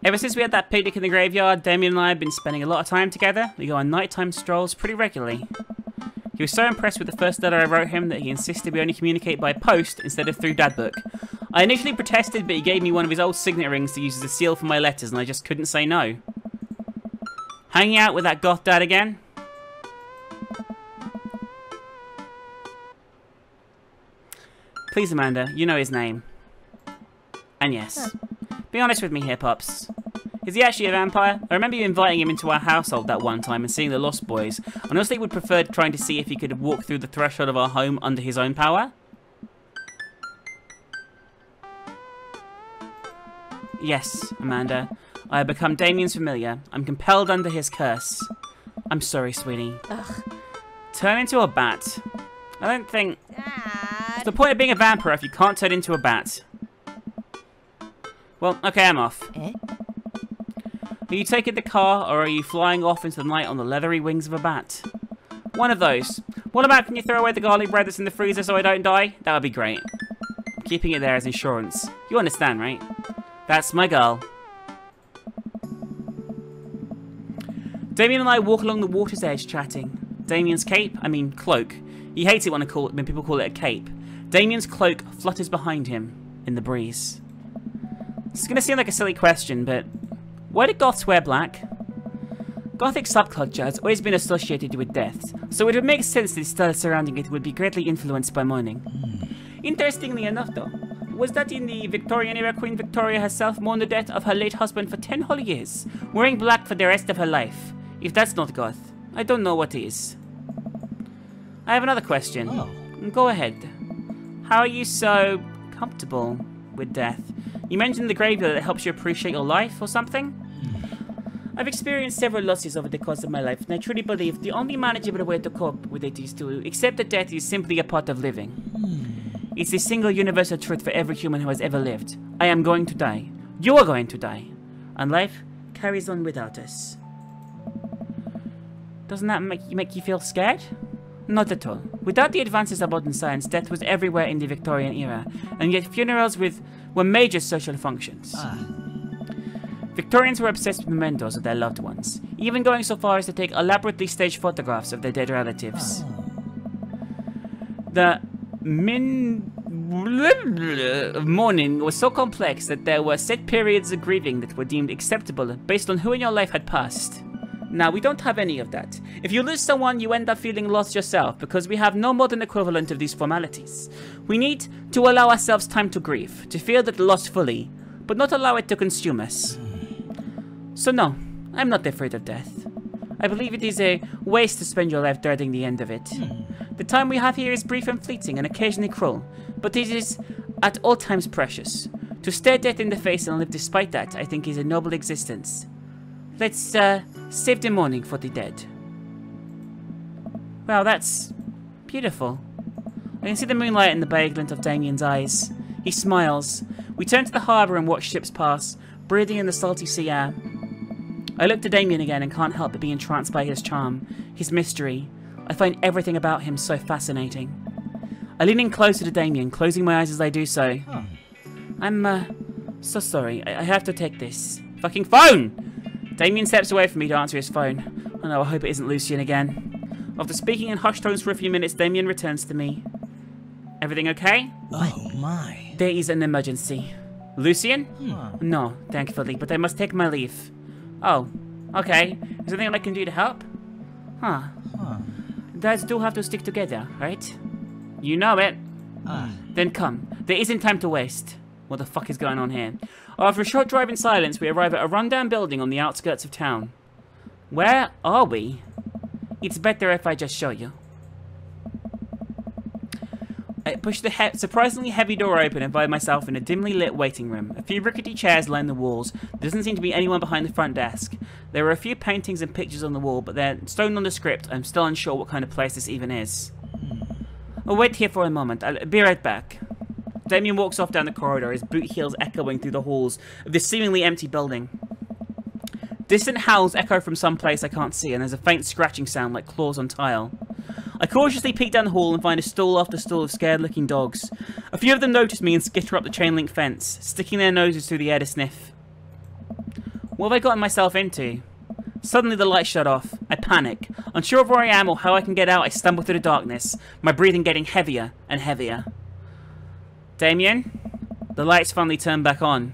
Ever since we had that picnic in the graveyard, Damien and I have been spending a lot of time together. We go on nighttime strolls pretty regularly. He was so impressed with the first letter I wrote him that he insisted we only communicate by post instead of through Dadbook. I initially protested, but he gave me one of his old signet rings to use as a seal for my letters, and I just couldn't say no. Hanging out with that goth dad again? Please, Amanda, you know his name. And yes. Be honest with me here, Pops. Is he actually a vampire? I remember you inviting him into our household that one time and seeing the Lost Boys. I honestly would prefer trying to see if he could walk through the threshold of our home under his own power. Yes, Amanda. I have become Damien's familiar. I'm compelled under his curse. I'm sorry, sweetie. Ugh. Turn into a bat. I don't think... What's the point of being a vampire if you can't turn into a bat? Well, okay, I'm off. Are you taking the car, or are you flying off into the night on the leathery wings of a bat? One of those. What about, can you throw away the garlic bread that's in the freezer so I don't die? That would be great. I'm keeping it there as insurance. You understand, right? That's my girl. Damien and I walk along the water's edge chatting. Damien's cape, cloak. He hates it when people call it a cape. Damien's cloak flutters behind him in the breeze. This is going to seem like a silly question, but why did goths wear black? Gothic subculture has always been associated with death, so it would make sense that the style surrounding it would be greatly influenced by mourning. Interestingly enough though, was that in the Victorian era Queen Victoria herself mourned the death of her late husband for 10 whole years, wearing black for the rest of her life. If that's not goth, I don't know what is. I have another question. Oh. Go ahead. How are you so comfortable with death? You mentioned the graveyard that helps you appreciate your life or something? I've experienced several losses over the course of my life, and I truly believe the only manageable way to cope with it is to accept that death is simply a part of living. It's a single universal truth for every human who has ever lived. I am going to die. You are going to die. And life carries on without us. Doesn't that make you feel scared? Not at all. Without the advances of modern science, death was everywhere in the Victorian era, and yet funerals were major social functions. Victorians were obsessed with mementos of their loved ones, even going so far as to take elaborately staged photographs of their dead relatives. The mourning was so complex that there were set periods of grieving that were deemed acceptable based on who in your life had passed. Now, we don't have any of that. If you lose someone, you end up feeling lost yourself, because we have no modern equivalent of these formalities. We need to allow ourselves time to grieve, to feel that loss fully, but not allow it to consume us. So no, I'm not afraid of death. I believe it is a waste to spend your life dreading the end of it. The time we have here is brief and fleeting and occasionally cruel, but it is at all times precious. To stare death in the face and live despite that, I think, is a noble existence. Let's save the mourning for the dead. Wow, that's beautiful. I can see the moonlight in the bay glint of Damien's eyes. He smiles. We turn to the harbour and watch ships pass, breathing in the salty sea air. I look to Damien again and can't help but be entranced by his charm, his mystery. I find everything about him so fascinating. I lean in closer to Damien, closing my eyes as I do so. I'm so sorry. I have to take this fucking phone! Damien steps away from me to answer his phone. Oh no, I hope it isn't Lucien again. After speaking in hushed tones for a few minutes, Damien returns to me. Everything okay? Oh my. There is an emergency. Lucien? No, thankfully, but I must take my leave. Oh, okay. Is there anything I can do to help? Dads do have to stick together, right? You know it. Then come. There isn't time to waste. What the fuck is going on here? After a short drive in silence, we arrive at a rundown building on the outskirts of town. Where are we? It's better if I just show you. I push the surprisingly heavy door open and find myself in a dimly lit waiting room. A few rickety chairs line the walls. There doesn't seem to be anyone behind the front desk. There are a few paintings and pictures on the wall, but they're stone nondescript. I'm still unsure what kind of place this even is. I'll wait here for a moment. I'll be right back. Damien walks off down the corridor, his boot heels echoing through the halls of this seemingly empty building. Distant howls echo from some place I can't see, and there's a faint scratching sound like claws on tile. I cautiously peek down the hall and find a stall after stall of scared-looking dogs. A few of them notice me and skitter up the chain-link fence, sticking their noses through the air to sniff. What have I gotten myself into? Suddenly the light shut off. I panic. Unsure of where I am or how I can get out, I stumble through the darkness, my breathing getting heavier and heavier. Damien? The lights finally turn back on.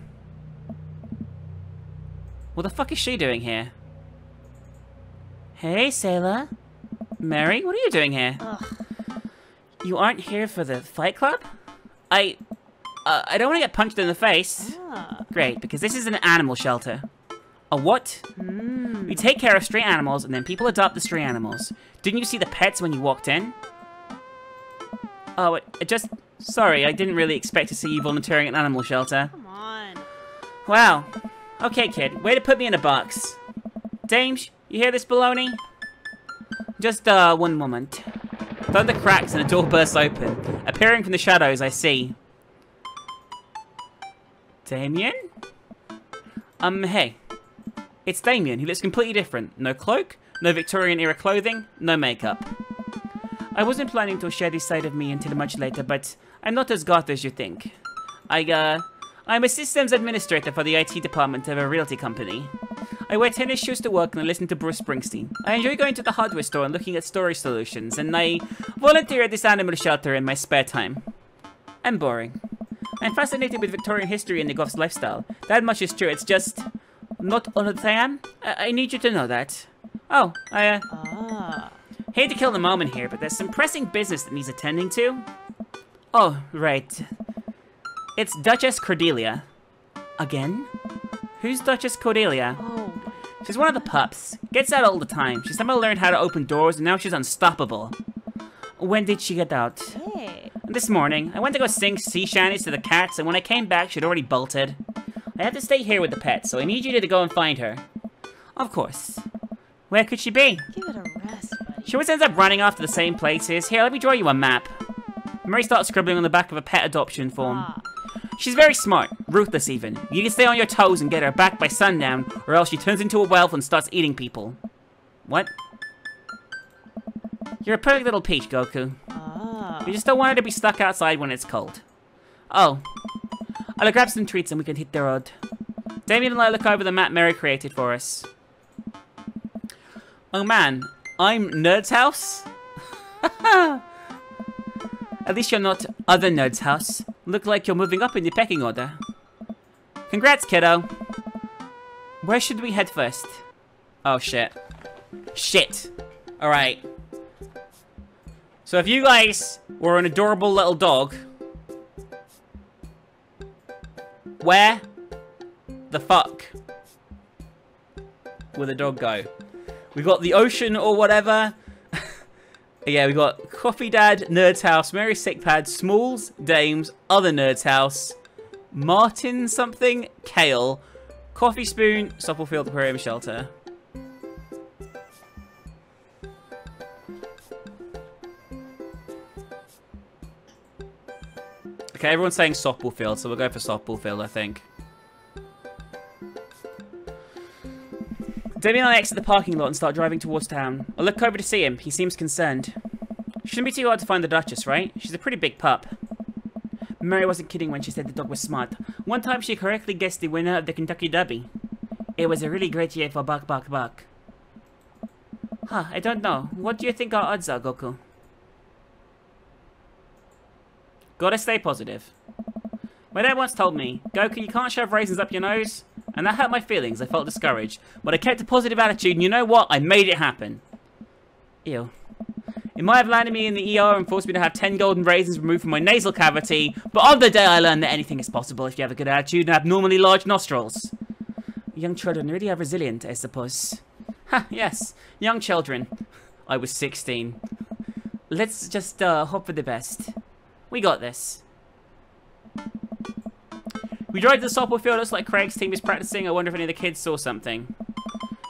What the fuck is she doing here? Hey, Sailor. Mary, what are you doing here? Ugh. You aren't here for the fight club? I don't want to get punched in the face. Ah. Great, because this is an animal shelter. A what? We take care of stray animals, and then people adopt the stray animals. Didn't you see the pets when you walked in? Oh, sorry, I didn't really expect to see you volunteering at an animal shelter. Come on. Wow. Okay, kid, way to put me in a box. Dames, you hear this baloney? Just, one moment. Thunder cracks and a door bursts open. Appearing from the shadows, I see... Damien? Hey. It's Damien. He looks completely different. No cloak, no Victorian-era clothing, no makeup. I wasn't planning to share this side of me until much later, but I'm not as goth as you think. I'm a systems administrator for the IT department of a realty company. I wear tennis shoes to work and I listen to Bruce Springsteen. I enjoy going to the hardware store and looking at storage solutions, and I volunteer at this animal shelter in my spare time. I'm boring. I'm fascinated with Victorian history and the goth's lifestyle. That much is true, it's just... not all that I am. I need you to know that. Oh, hate to kill the moment here, but there's some pressing business that needs attending to. Oh, right. It's Duchess Cordelia. Again? Who's Duchess Cordelia? Oh. She's one of the pups. Gets out all the time. She somehow learned how to open doors and now she's unstoppable. When did she get out? Hey. This morning. I went to go sing sea shanties to the cats, and when I came back, she'd already bolted. I have to stay here with the pets, so I need you to go and find her. Of course. Where could she be? Give it a rest, buddy. She always ends up running off to the same places. Here, let me draw you a map. Mary starts scribbling on the back of a pet adoption form. Ah. She's very smart, ruthless even. You can stay on your toes and get her back by sundown, or else she turns into a werewolf and starts eating people. What? You're a perfect little peach, Goku. Ah. You just don't want her to be stuck outside when it's cold. Oh. I'll grab some treats and we can hit the road. Damien and I look over the map Mary created for us. Oh man, I'm Nerd's house? At least you're not other Nerd's house. Look like you're moving up in the pecking order. Congrats, kiddo. Where should we head first? Oh shit. Shit. Alright. So if you guys were an adorable little dog, where the fuck will the dog go? We got the ocean or whatever. Yeah, we got Coffee Dad, Nerd's house, Mary Sick Pad, Smalls, Dames, other Nerd's house, Martin something, Kale, Coffee Spoon, Softball Field, Aquarium Shelter. Okay, everyone's saying softball field, so we'll go for softball field, I think. Damien and I exit the parking lot and start driving towards town. I look over to see him. He seems concerned. Shouldn't be too hard to find the Duchess, right? She's a pretty big pup. Mary wasn't kidding when she said the dog was smart. One time she correctly guessed the winner of the Kentucky Derby. It was a really great year for Buck. Huh, I don't know. What do you think our odds are, Goku? Gotta stay positive. My dad once told me, Goku, you can't shove raisins up your nose. And that hurt my feelings. I felt discouraged. But I kept a positive attitude, and you know what? I made it happen. Ew. It might have landed me in the ER and forced me to have 10 golden raisins removed from my nasal cavity, but on the day I learned that anything is possible if you have a good attitude and abnormally large nostrils. Young children really are resilient, I suppose. Ha, yes. Young children. I was 16. Let's just hope for the best. We got this. We drive to the softball field. Looks like Craig's team is practicing. I wonder if any of the kids saw something.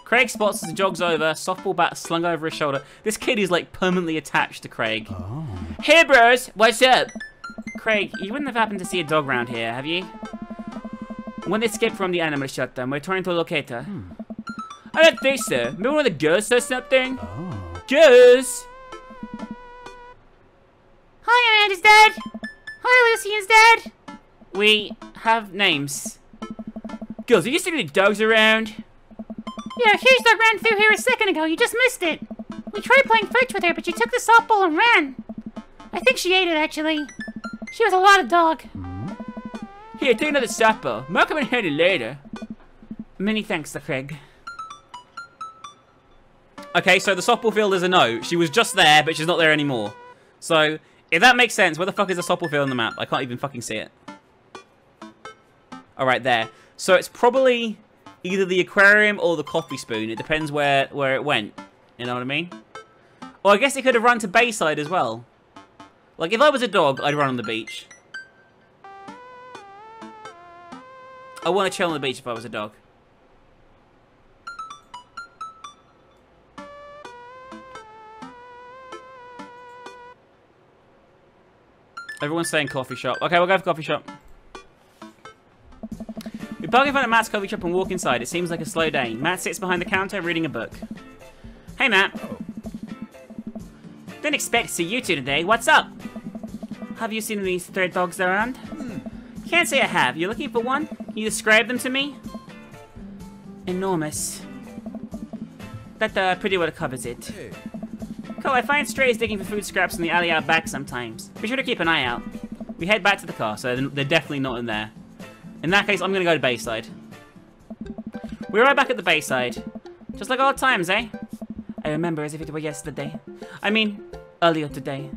Craig spots us and jogs over, softball bat slung over his shoulder. This kid is like permanently attached to Craig. Oh. Hey bros, what's up? Craig, you wouldn't have happened to see a dog around here, have you? When they escaped from the animal shelter, we're trying to locate her. I don't think so. Maybe one of the girls or something? Oh. Girls! Hi, Amanda's dad! Hi, Lucian's dad! We have names. Girls, are you seeing any dogs around? Yeah, huge dog ran through here a second ago. You just missed it. We tried playing fetch with her, but she took the softball and ran. I think she ate it, actually. She was a lot of dog. Here, take another softball. I'll come and hit it later. Many thanks, Sir Craig. Okay, so the softball field is a no. She was just there, but she's not there anymore. So, if that makes sense, where the fuck is the softball field on the map? I can't even fucking see it. Alright, there. So it's probably either the aquarium or the coffee spoon. It depends where it went. You know what I mean? Or I guess it could have run to Bayside as well. Like, if I was a dog, I'd run on the beach. I want to chill on the beach if I was a dog. Everyone's saying coffee shop. Okay, we'll go for coffee shop. We park in front of Matt's coffee shop and walk inside. It seems like a slow day. Matt sits behind the counter reading a book. Hey, Matt. Didn't expect to see you two today. What's up? Have you seen these stray dogs around? Can't say I have. You looking for one? Can you describe them to me? Enormous. That pretty well covers it. Cool, I find strays digging for food scraps in the alley out back sometimes. Be sure to keep an eye out. We head back to the car, so they're definitely not in there. In that case, I'm gonna go to Bayside. We're right back at the Bayside. Just like old times, eh? I remember as if it were yesterday. I mean, earlier today.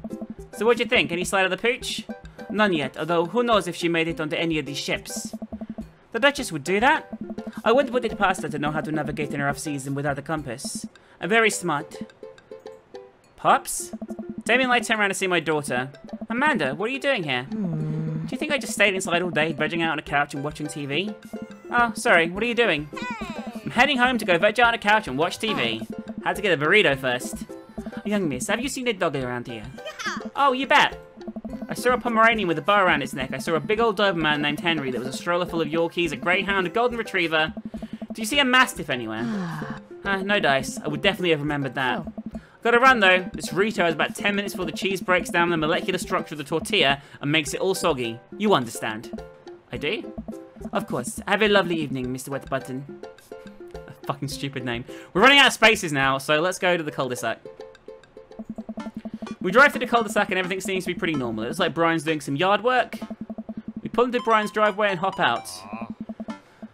So what'd you think? Any sight of the pooch? None yet, although who knows if she made it onto any of these ships. The Duchess would do that. I wouldn't put it past her to know how to navigate in a rough season without a compass. I'm very smart. Pops? Damien and I turn around to see my daughter. Amanda, what are you doing here? Do you think I just stayed inside all day, vegging out on a couch and watching TV? Oh, sorry, what are you doing? I'm heading home to go veg out on a couch and watch TV. Had to get a burrito first. Young miss, have you seen a dog around here? Oh, you bet. I saw a Pomeranian with a bow around its neck. I saw a big old Doberman named Henry. There was a stroller full of Yorkies, a Greyhound, a Golden Retriever. Do you see a Mastiff anywhere? No dice. I would definitely have remembered that. Gotta run though. This burrito is about 10 minutes before the cheese breaks down the molecular structure of the tortilla and makes it all soggy. You understand. I do? Of course. Have a lovely evening, Mr. Wetbutton. A fucking stupid name. We're running out of spaces now, so let's go to the cul-de-sac. We drive through the cul-de-sac and everything seems to be pretty normal. It looks like Brian's doing some yard work. We pull into Brian's driveway and hop out.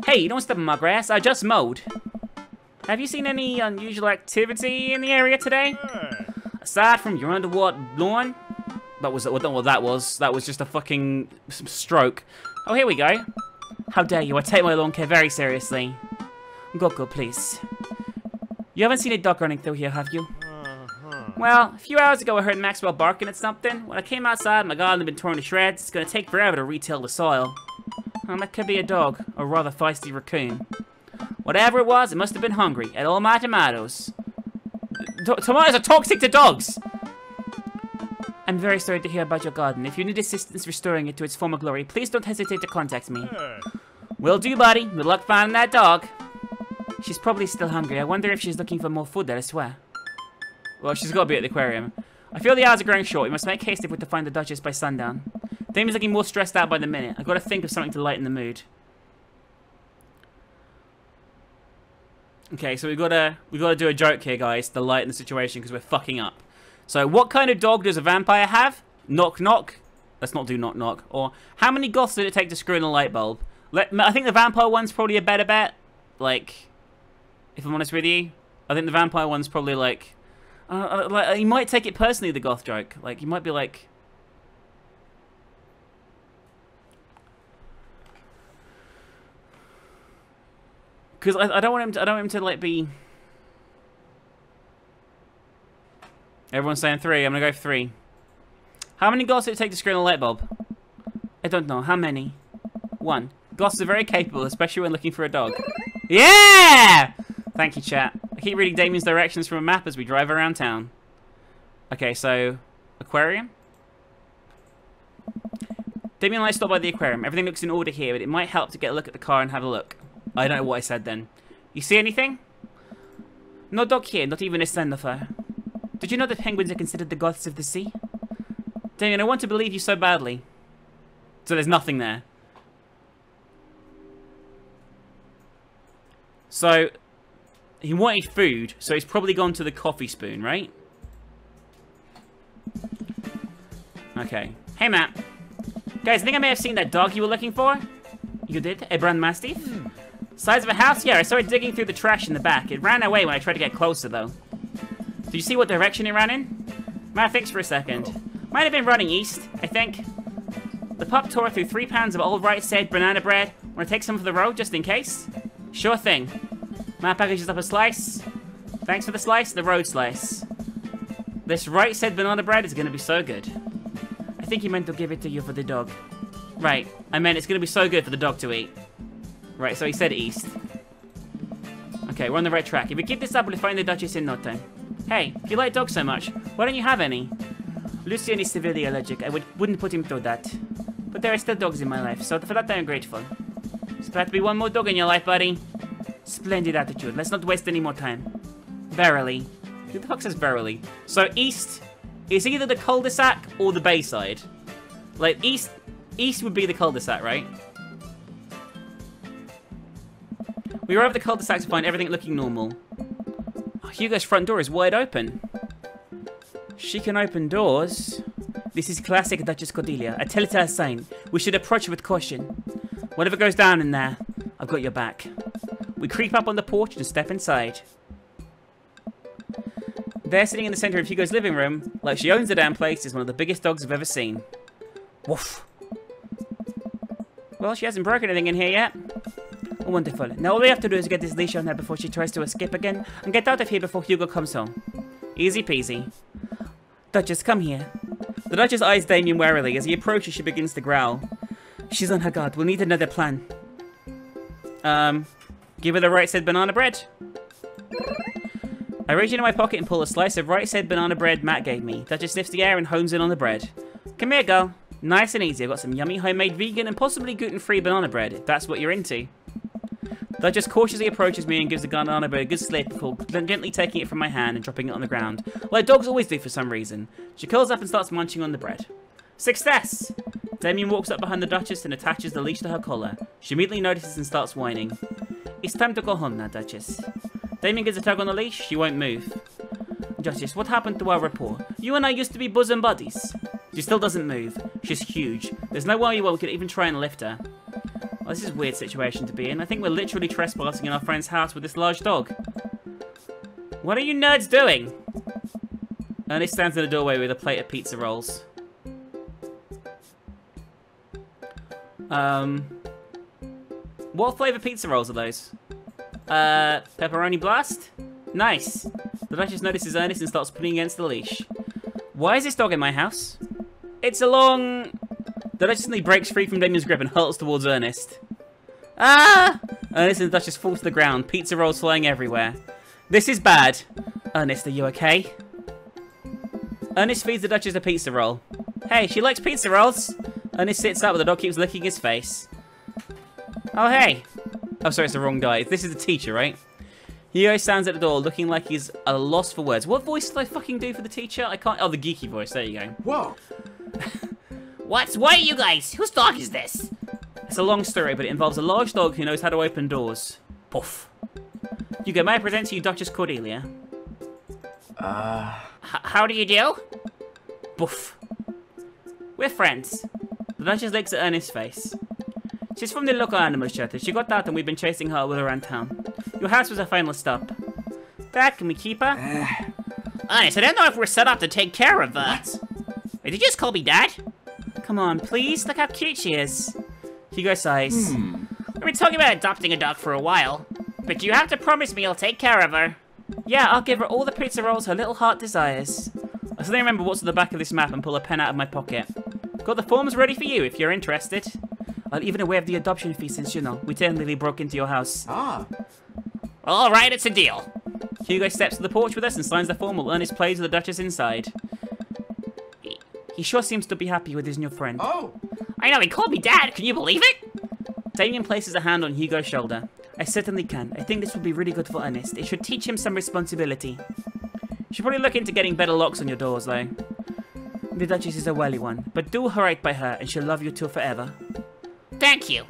Hey, don't step on my grass. I just mowed. Have you seen any unusual activity in the area today? Aside from your underwater lawn? That was what that was. That was just a fucking stroke. Oh, here we go. How dare you? I take my lawn care very seriously. Goku, please. You haven't seen a dog running through here, have you? Well, a few hours ago I heard Maxwell barking at something. When I came outside, my garden had been torn to shreds. It's gonna take forever to retill the soil. That could be a dog, or rather feisty raccoon. Whatever it was, it must have been hungry. Ate all my tomatoes. Tomatoes are toxic to dogs! I'm very sorry to hear about your garden. If you need assistance restoring it to its former glory, please don't hesitate to contact me. Will do, buddy. Good luck finding that dog. She's probably still hungry. I wonder if she's looking for more food elsewhere. Well, she's got to be at the aquarium. I feel the hours are growing short. We must make haste if we're to find the Duchess by sundown. Damien's looking more stressed out by the minute. I've got to think of something to lighten the mood. Okay, so we gotta do a joke here, guys, to lighten the situation because we're fucking up. So, what kind of dog does a vampire have? Knock knock. Let's not do knock knock. Or how many goths did it take to screw in a light bulb? I think the vampire one's probably a better bet. Like, if I'm honest with you, I think the vampire one's probably like you might take it personally, the goth joke. Like, you might be like, because I don't want him to like be. Everyone's saying 3. I'm gonna go for 3. How many goths did it take to screw in a light bulb? I don't know. How many? 1. Goths are very capable, especially when looking for a dog. Yeah! Thank you, chat. I keep reading Damien's directions from a map as we drive around town. Okay, so aquarium. Damien and I stopped by the aquarium. Everything looks in order here, but it might help to get a look at the car and have a look. I don't know what I said then. You see anything? No dog here, not even a stenographer. Did you know that penguins are considered the goths of the sea? Damien, I want to believe you so badly. So there's nothing there. So, He wanted food, so he's probably gone to the coffee spoon, right? Okay. Hey, Matt. Guys, I think I may have seen that dog you were looking for. You did? A brown mastiff? Size of a house? Yeah, I saw it digging through the trash in the back. It ran away when I tried to get closer, though. Did you see what direction it ran in? Matt thinks for a second. Might have been running east, I think. The pup tore through 3 pounds of old right said banana bread. Want to take some for the road, just in case? Sure thing. Matt packages up a slice. Thanks for the slice, the road slice. This right said banana bread is going to be so good. I think he meant to give it to you for the dog. Right, I meant it's going to be so good for the dog to eat. Right, so he said east. Okay, we're on the right track. If we keep this up, we'll find the Duchess in no time. Hey, if you like dogs so much, why don't you have any? Lucien is severely allergic. I wouldn't put him through that. But there are still dogs in my life, so for that I am grateful. There's about to be one more dog in your life, buddy. Splendid attitude. Let's not waste any more time. Verily. Who the fuck says verily? So east is either the cul-de-sac or the bayside. Like east would be the cul-de-sac, right? We arrive at the cul-de-sac to find everything looking normal. Oh, Hugo's front door is wide open. She can open doors. This is classic Duchess Cordelia. A telltale sign. We should approach with caution. Whatever goes down in there, I've got your back. We creep up on the porch and step inside. There, sitting in the center of Hugo's living room, like she owns the damn place, is one of the biggest dogs I've ever seen. Woof. Well, she hasn't broken anything in here yet. Oh, wonderful. Now all we have to do is get this leash on her before she tries to escape again, and get out of here before Hugo comes home. Easy peasy. Duchess, come here. The Duchess eyes Damien warily. As he approaches, she begins to growl. She's on her guard. We'll need another plan. Give her the right said banana bread. I reach into my pocket and pull a slice of right said banana bread Matt gave me. Duchess sniffs the air and hones in on the bread. Come here, girl. Nice and easy. I've got some yummy homemade vegan and possibly gluten-free banana bread, if that's what you're into. Duchess cautiously approaches me and gives the banana bread a good slip before gently taking it from my hand and dropping it on the ground, like dogs always do for some reason. She curls up and starts munching on the bread. Success! Damien walks up behind the Duchess and attaches the leash to her collar. She immediately notices and starts whining. It's time to go home now, Duchess. Damien gives a tug on the leash. She won't move. Duchess, what happened to our rapport? You and I used to be bosom buddies. She still doesn't move. She's huge. There's no way we could even try and lift her. Well, this is a weird situation to be in. I think we're literally trespassing in our friend's house with this large dog. What are you nerds doing? Ernest stands in the doorway with a plate of pizza rolls. What flavour pizza rolls are those? Pepperoni blast? Nice. The Duchess notices Ernest and starts putting against the leash. Why is this dog in my house? It's along... The Duchess suddenly breaks free from Damien's grip and hurtles towards Ernest. Ah! Ernest and the Duchess fall to the ground, pizza rolls flying everywhere. This is bad. Ernest, are you okay? Ernest feeds the Duchess a pizza roll. Hey, she likes pizza rolls. Ernest sits up, but the dog keeps licking his face. Oh, hey. Oh, sorry, it's the wrong guy. This is the teacher, right? Hugo stands at the door, looking like he's at a loss for words. What voice did I fucking do for the teacher? I can't... Oh, the geeky voice. There you go. Whoa. What are you guys? Whose dog is this? It's a long story, but it involves a large dog who knows how to open doors. Puff. Hugo, may I present to you Duchess Cordelia? How do you do? Boof. We're friends. The Duchess looks at Ernest's face. She's from the local animal shelter. She got out and we've been chasing her all around town. Your house was our final stop. Dad, can we keep her? Ernest, I don't know if we're set up to take care of her. What? Wait, did you just call me Dad? Come on, please. Look how cute she is. Hugo sighs. We've been talking about adopting a dog for a while. But you have to promise me you'll take care of her. Yeah, I'll give her all the pizza rolls her little heart desires. I suddenly remember what's on the back of this map and pull a pen out of my pocket. Got the forms ready for you if you're interested. I'll even waive the adoption fee since, you know, we technically broke into your house. Ah. All right, it's a deal. Hugo steps to the porch with us and signs the form while Ernest plays with the Duchess inside. He sure seems to be happy with his new friend. Oh. I know, he called me Dad. Can you believe it? Damien places a hand on Hugo's shoulder. I certainly can. I think this will be really good for Ernest. It should teach him some responsibility. You should probably look into getting better locks on your doors, though. The Duchess is a wily one, but do her right by her, and she'll love you two forever. Thank you.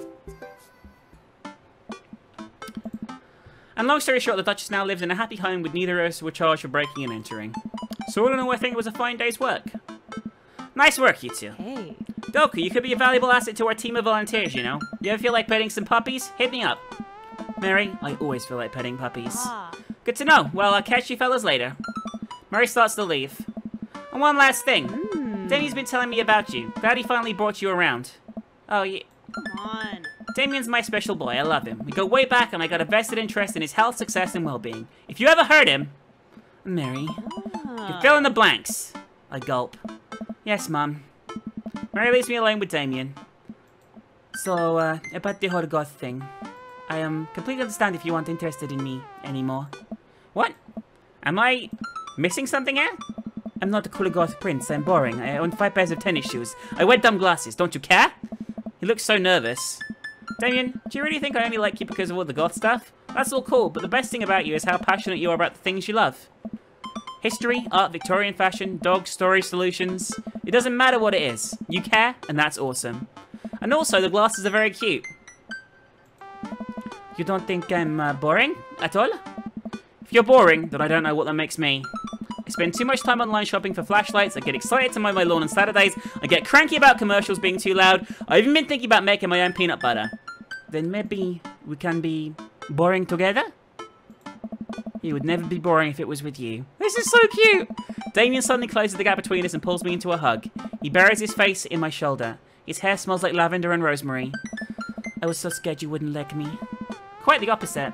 And long story short, the Duchess now lives in a happy home with neither of us were charged for breaking and entering. So all in all, I think it was a fine day's work. Nice work, you two. Hey. Goku, you could be a valuable asset to our team of volunteers, you know? You ever feel like petting some puppies? Hit me up. Mary, I always feel like petting puppies. Ah. Good to know. Well, I'll catch you fellas later. Mary starts to leave. And one last thing. Damien's been telling me about you. Glad he finally brought you around. Oh, yeah. Come on. Damien's my special boy. I love him. We go way back and I got a vested interest in his health, success, and well-being. If you ever heard him... Mary. You fill in the blanks. I gulp. Yes, Mum. Mary leaves me alone with Damien. So, about the whole goth thing. I completely understand if you aren't interested in me anymore. What? Am I missing something here? I'm not a cool goth prince. I'm boring. I own 5 pairs of tennis shoes. I wear dumb glasses. Don't you care? He looks so nervous. Damien, do you really think I only like you because of all the goth stuff? That's all cool, but the best thing about you is how passionate you are about the things you love. History, art, Victorian fashion, dogs, stories, solutions. It doesn't matter what it is. You care, and that's awesome. And also, the glasses are very cute. You don't think I'm boring at all? If you're boring, then I don't know what that makes me. I spend too much time online shopping for flashlights, I get excited to mow my lawn on Saturdays, I get cranky about commercials being too loud, I've even been thinking about making my own peanut butter. Then maybe we can be boring together? It would never be boring if it was with you. This is so cute! Damien suddenly closes the gap between us and pulls me into a hug. He buries his face in my shoulder. His hair smells like lavender and rosemary. I was so scared you wouldn't like me. Quite the opposite.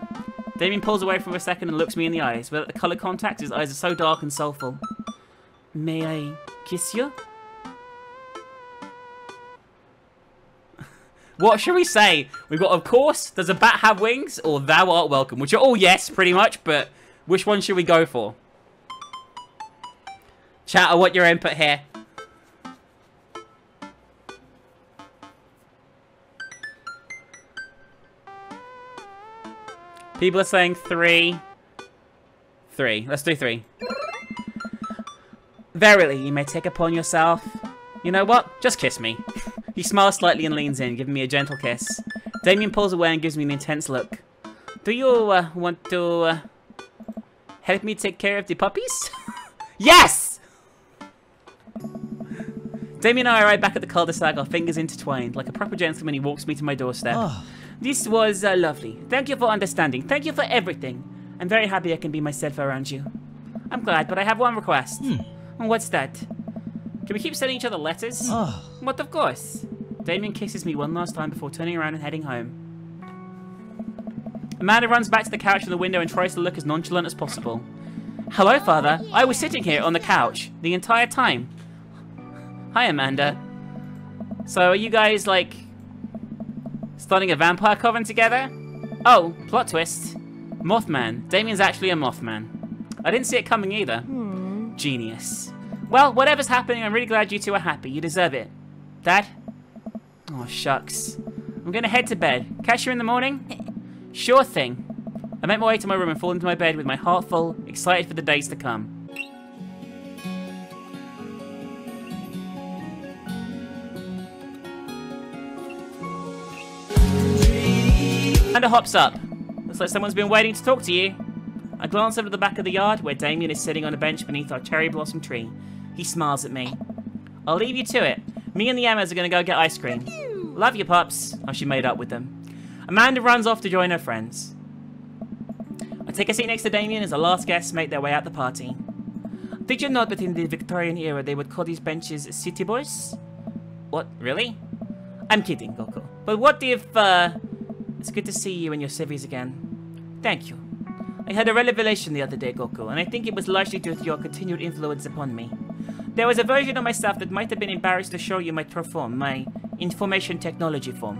Damien pulls away for a second and looks me in the eyes. Without the colour contact, his eyes are so dark and soulful. May I kiss you? What should we say? We've got, of course, does a bat have wings? Or thou art welcome. Which are all yes, pretty much, but which one should we go for? Chat, I want your input here. People are saying 3. 3. Let's do 3. Verily, you may take upon yourself. You know what? Just kiss me. He smiles slightly and leans in, giving me a gentle kiss. Damien pulls away and gives me an intense look. Do you want to help me take care of the puppies? Yes! Damien and I arrive back at the cul-de-sac, our fingers intertwined. Like a proper gentleman, he walks me to my doorstep. Oh. This was lovely. Thank you for understanding. Thank you for everything. I'm very happy I can be myself around you. I'm glad, but I have one request. What's that? Can we keep sending each other letters? Oh. What, of course. Damien kisses me one last time before turning around and heading home. Amanda runs back to the couch from the window and tries to look as nonchalant as possible. Hello, Father. I was sitting here on the couch the entire time. Hi, Amanda. So, are you guys, like, starting a vampire coven together? Oh, plot twist. Mothman. Damien's actually a Mothman. I didn't see it coming either. Genius. Well, whatever's happening, I'm really glad you two are happy. You deserve it. Dad? Oh, shucks. I'm gonna head to bed. Catch you in the morning? Sure thing. I make my way to my room and fall into my bed with my heart full, excited for the days to come. Amanda hops up. Looks like someone's been waiting to talk to you. I glance over the back of the yard where Damien is sitting on a bench beneath our cherry blossom tree. He smiles at me. I'll leave you to it. Me and the Emmas are going to go get ice cream. Love you, pups. Oh, she made up with them. Amanda runs off to join her friends. I take a seat next to Damien as the last guests make their way out the party. Did you know that in the Victorian era they would call these benches city boys? What, really? I'm kidding, Goku. But what if, it's good to see you and your civvies again. Thank you. I had a revelation the other day, Goku, and I think it was largely due to your continued influence upon me. There was a version of myself that might have been embarrassed to show you my true form, my information technology form.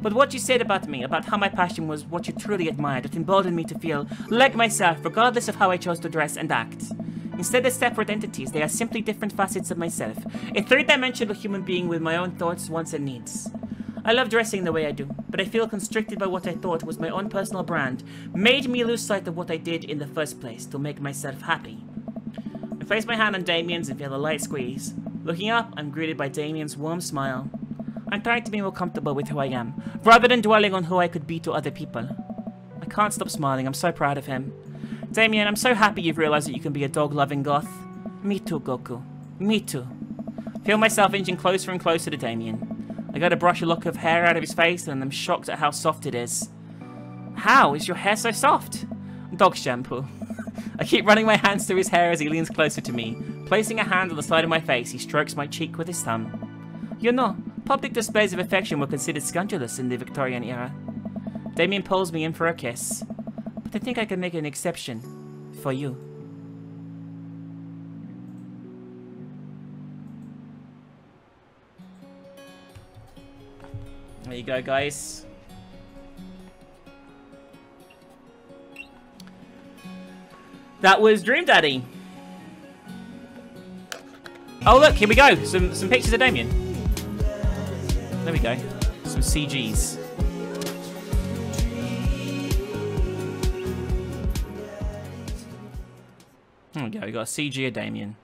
But what you said about me, about how my passion was what you truly admired, it emboldened me to feel like myself, regardless of how I chose to dress and act. Instead of separate entities, they are simply different facets of myself, a three-dimensional human being with my own thoughts, wants, and needs. I love dressing the way I do, but I feel constricted by what I thought was my own personal brand, made me lose sight of what I did in the first place to make myself happy. I place my hand on Damien's and feel a light squeeze. Looking up, I'm greeted by Damien's warm smile. I'm trying to be more comfortable with who I am, rather than dwelling on who I could be to other people. I can't stop smiling. I'm so proud of him. Damien, I'm so happy you've realized that you can be a dog-loving goth. Me too, Goku. Me too. Feel myself inching closer and closer to Damien. I go to brush a lock of hair out of his face and I'm shocked at how soft it is. How is your hair so soft? Dog shampoo. I keep running my hands through his hair as he leans closer to me. Placing a hand on the side of my face, he strokes my cheek with his thumb. You know, public displays of affection were considered scandalous in the Victorian era. Damien pulls me in for a kiss. But I think I can make an exception. For you. There you go, guys. That was Dream Daddy. Oh look, here we go. Some pictures of Damien. There we go. Some CGs. There we go. We got a CG of Damien.